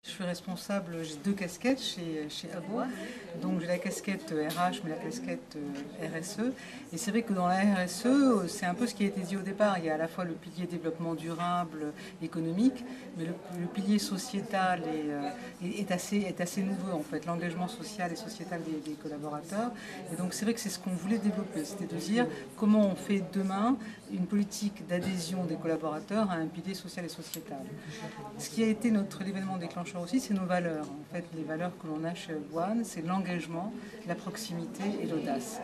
Je suis responsable, j'ai deux casquettes chez Abo. Donc j'ai la casquette RH mais la casquette RSE. Et c'est vrai que dans la RSE, c'est un peu ce qui a été dit au départ. Il y a à la fois le pilier développement durable, économique, mais le pilier sociétal est assez nouveau en fait, l'engagement social et sociétal des collaborateurs. Et donc c'est vrai que c'est ce qu'on voulait développer, c'était de dire comment on fait demain une politique d'adhésion des collaborateurs à un pilier social et sociétal. Ce qui a été l'événement déclencheur aussi, c'est nos valeurs. En fait, les valeurs que l'on a chez One, c'est l'engagement, la proximité et l'audace.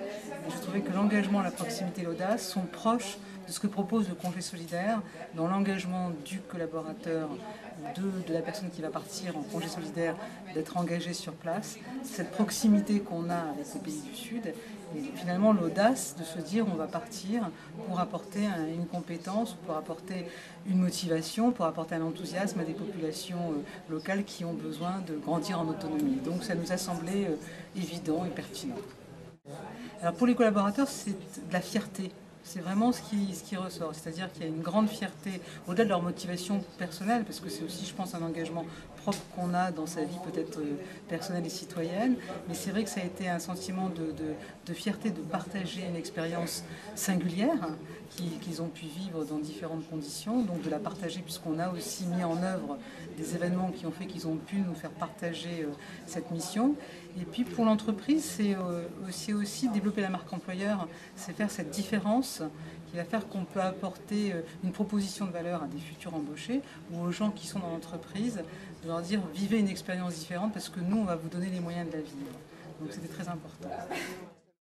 Et je trouvais que l'engagement, la proximité et l'audace sont proches de ce que propose le congé solidaire, dans l'engagement du collaborateur de la personne qui va partir en congé solidaire, d'être engagé sur place, cette proximité qu'on a avec les pays du Sud, et finalement l'audace de se dire on va partir pour apporter une compétence, pour apporter une motivation, pour apporter un enthousiasme à des populations locales qui ont besoin de grandir en autonomie. Donc ça nous a semblé évident et pertinent. Alors pour les collaborateurs, c'est de la fierté. C'est vraiment ce qui ressort, c'est-à-dire qu'il y a une grande fierté, au-delà de leur motivation personnelle, parce que c'est aussi, je pense, un engagement propre qu'on a dans sa vie peut-être personnelle et citoyenne, mais c'est vrai que ça a été un sentiment de fierté de partager une expérience singulière qu'ils ont pu vivre dans différentes conditions, donc de la partager puisqu'on a aussi mis en œuvre des événements qui ont fait qu'ils ont pu nous faire partager cette mission. Et puis pour l'entreprise, c'est aussi développer la marque employeur, c'est faire cette différence qui va faire qu'on peut apporter une proposition de valeur à des futurs embauchés ou aux gens qui sont dans l'entreprise, de leur dire vivez une expérience différente parce que nous on va vous donner les moyens de la vivre. Donc c'était très important.